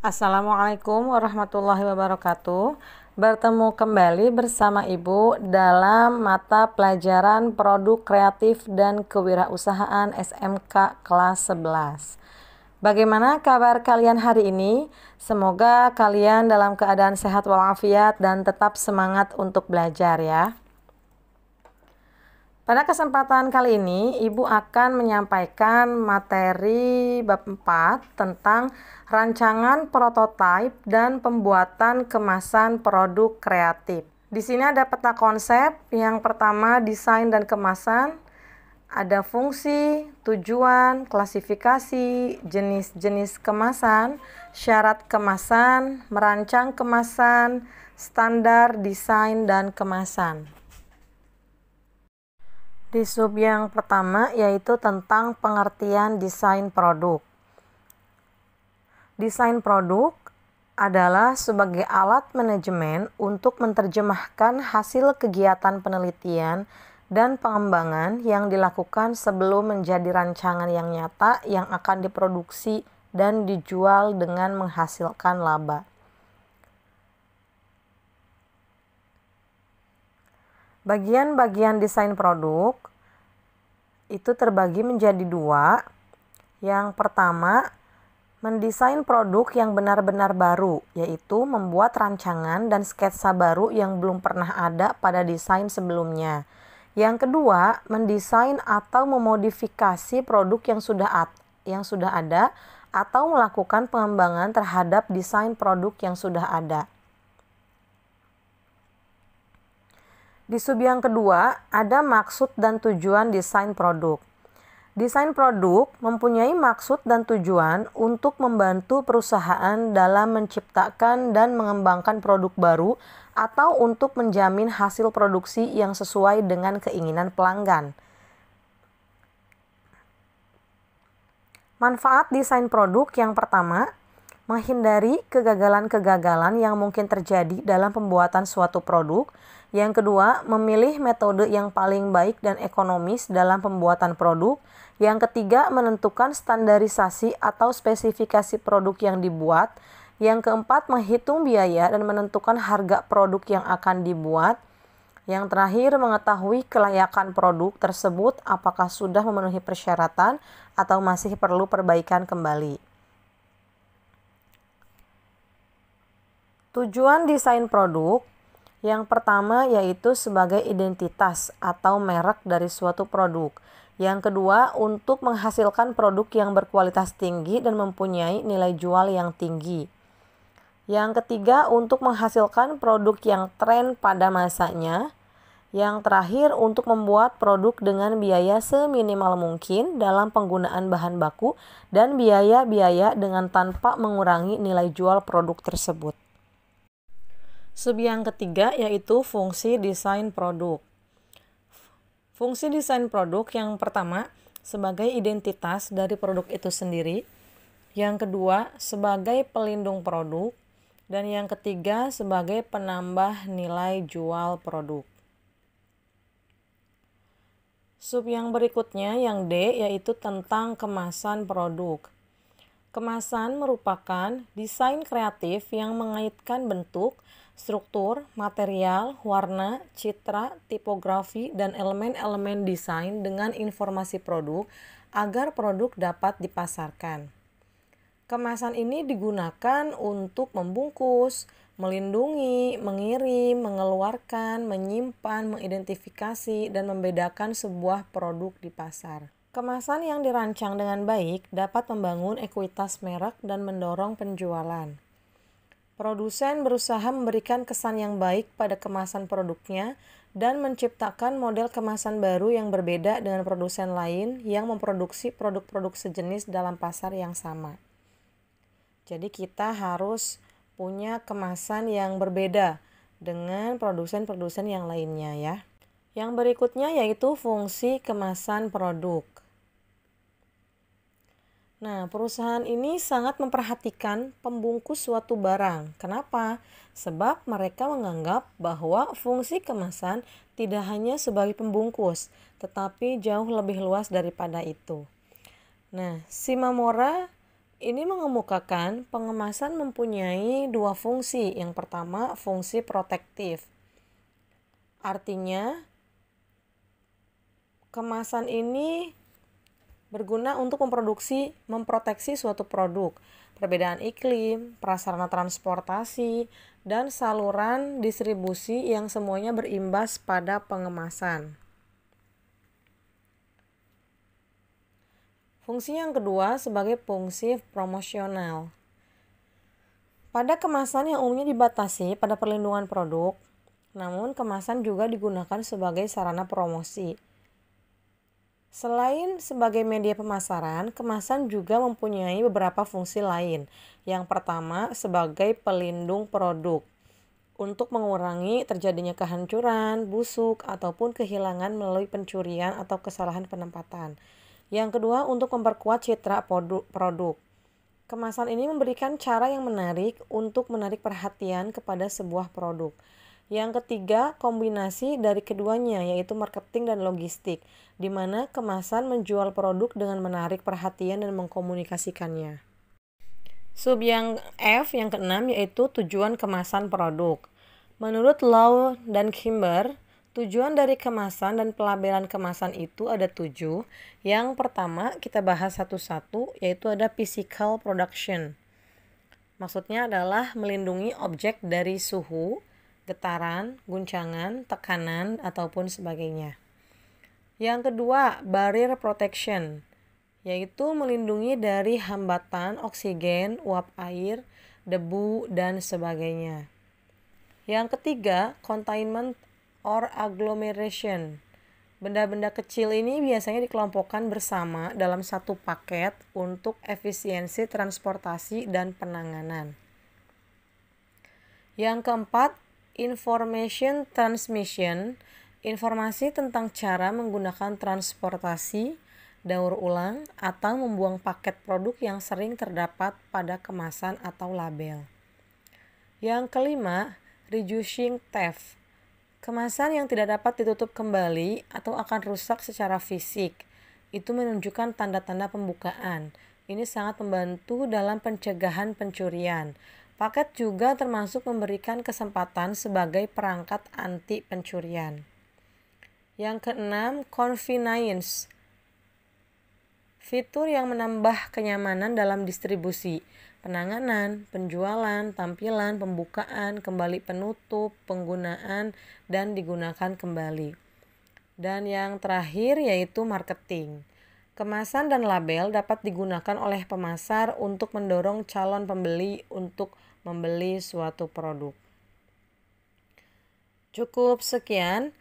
Assalamualaikum warahmatullahi wabarakatuh. Bertemu kembali bersama Ibu dalam mata pelajaran Produk Kreatif dan Kewirausahaan SMK kelas 11. Bagaimana kabar kalian hari ini? Semoga kalian dalam keadaan sehat walafiat dan tetap semangat untuk belajar ya. Pada kesempatan kali ini, Ibu akan menyampaikan materi bab 4 tentang rancangan prototipe dan pembuatan kemasan produk kreatif. Di sini ada peta konsep. Yang pertama, desain dan kemasan. Ada fungsi, tujuan, klasifikasi, jenis-jenis kemasan, syarat kemasan, merancang kemasan, standar desain dan kemasan. Di sub yang pertama yaitu tentang pengertian desain produk. Desain produk adalah sebagai alat manajemen untuk menerjemahkan hasil kegiatan penelitian dan pengembangan yang dilakukan sebelum menjadi rancangan yang nyata yang akan diproduksi dan dijual dengan menghasilkan laba. Bagian-bagian desain produk itu terbagi menjadi dua. Yang pertama, mendesain produk yang benar-benar baru, yaitu membuat rancangan dan sketsa baru yang belum pernah ada pada desain sebelumnya. Yang kedua, mendesain atau memodifikasi produk yang sudah ada atau melakukan pengembangan terhadap desain produk yang sudah ada. Di sub yang kedua, ada maksud dan tujuan desain produk. Desain produk mempunyai maksud dan tujuan untuk membantu perusahaan dalam menciptakan dan mengembangkan produk baru atau untuk menjamin hasil produksi yang sesuai dengan keinginan pelanggan. Manfaat desain produk yang pertama, menghindari kegagalan-kegagalan yang mungkin terjadi dalam pembuatan suatu produk. Yang kedua, memilih metode yang paling baik dan ekonomis dalam pembuatan produk. Yang ketiga, menentukan standarisasi atau spesifikasi produk yang dibuat. Yang keempat, menghitung biaya dan menentukan harga produk yang akan dibuat. Yang terakhir, mengetahui kelayakan produk tersebut apakah sudah memenuhi persyaratan atau masih perlu perbaikan kembali. Tujuan desain produk yang pertama yaitu sebagai identitas atau merek dari suatu produk. Yang kedua, untuk menghasilkan produk yang berkualitas tinggi dan mempunyai nilai jual yang tinggi. Yang ketiga, untuk menghasilkan produk yang tren pada masanya. Yang terakhir, untuk membuat produk dengan biaya seminimal mungkin dalam penggunaan bahan baku dan biaya-biaya dengan tanpa mengurangi nilai jual produk tersebut. Sub yang ketiga yaitu fungsi desain produk. Fungsi desain produk yang pertama sebagai identitas dari produk itu sendiri. Yang kedua sebagai pelindung produk. Dan yang ketiga sebagai penambah nilai jual produk. Sub yang berikutnya yang D yaitu tentang kemasan produk. Kemasan merupakan desain kreatif yang mengaitkan bentuk, struktur, material, warna, citra, tipografi, dan elemen-elemen desain dengan informasi produk agar produk dapat dipasarkan. Kemasan ini digunakan untuk membungkus, melindungi, mengirim, mengeluarkan, menyimpan, mengidentifikasi, dan membedakan sebuah produk di pasar. Kemasan yang dirancang dengan baik dapat membangun ekuitas merek dan mendorong penjualan. Produsen berusaha memberikan kesan yang baik pada kemasan produknya dan menciptakan model kemasan baru yang berbeda dengan produsen lain yang memproduksi produk-produk sejenis dalam pasar yang sama. Jadi kita harus punya kemasan yang berbeda dengan produsen-produsen yang lainnya ya. Yang berikutnya yaitu fungsi kemasan produk. Nah, perusahaan ini sangat memperhatikan pembungkus suatu barang. Kenapa? Sebab mereka menganggap bahwa fungsi kemasan tidak hanya sebagai pembungkus, tetapi jauh lebih luas daripada itu. Nah, Shimamura ini mengemukakan pengemasan mempunyai dua fungsi. Yang pertama, fungsi protektif. Artinya, kemasan ini berguna untuk memproteksi suatu produk, perbedaan iklim, prasarana transportasi, dan saluran distribusi yang semuanya berimbas pada pengemasan. Fungsi yang kedua sebagai fungsi promosional. Pada kemasan yang umumnya dibatasi pada perlindungan produk, namun kemasan juga digunakan sebagai sarana promosi. Selain sebagai media pemasaran, kemasan juga mempunyai beberapa fungsi lain. Yang pertama, sebagai pelindung produk untuk mengurangi terjadinya kehancuran, busuk, ataupun kehilangan melalui pencurian atau kesalahan penempatan. Yang kedua, untuk memperkuat citra produk. Kemasan ini memberikan cara yang menarik untuk menarik perhatian kepada sebuah produk. Yang ketiga, kombinasi dari keduanya, yaitu marketing dan logistik, di mana kemasan menjual produk dengan menarik perhatian dan mengkomunikasikannya. Sub yang F, yang keenam, yaitu tujuan kemasan produk. Menurut Low dan Kimber, tujuan dari kemasan dan pelabelan kemasan itu ada 7. Yang pertama, kita bahas satu-satu, yaitu ada physical production. Maksudnya adalah melindungi objek dari suhu, getaran, guncangan, tekanan, ataupun sebagainya. Yang kedua, barrier protection, yaitu melindungi dari hambatan oksigen, uap air, debu, dan sebagainya. Yang ketiga, containment or agglomeration. Benda-benda kecil ini biasanya dikelompokkan bersama dalam satu paket untuk efisiensi transportasi dan penanganan. Yang keempat, information transmission, informasi tentang cara menggunakan transportasi, daur ulang, atau membuang paket produk yang sering terdapat pada kemasan atau label. Yang kelima, reducing theft, kemasan yang tidak dapat ditutup kembali atau akan rusak secara fisik. Itu menunjukkan tanda-tanda pembukaan. Ini sangat membantu dalam pencegahan pencurian. Paket juga termasuk memberikan kesempatan sebagai perangkat anti pencurian. Yang keenam, convenience, fitur yang menambah kenyamanan dalam distribusi, penanganan, penjualan, tampilan, pembukaan, kembali penutup, penggunaan, dan digunakan kembali. Dan yang terakhir yaitu marketing. Kemasan dan label dapat digunakan oleh pemasar untuk mendorong calon pembeli untuk membeli suatu produk. Cukup sekian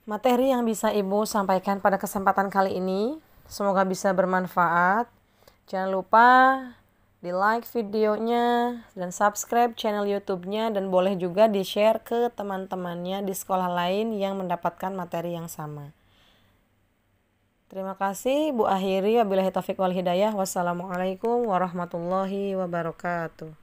materi yang bisa Ibu sampaikan pada kesempatan kali ini. Semoga bisa bermanfaat. Jangan lupa di like videonya dan subscribe channel YouTube-nya, dan boleh juga di-share ke teman-temannya di sekolah lain yang mendapatkan materi yang sama. Terima kasih. Bu akhiri, wabillahi taufiq wal hidayah. Wassalamualaikum warahmatullahi wabarakatuh.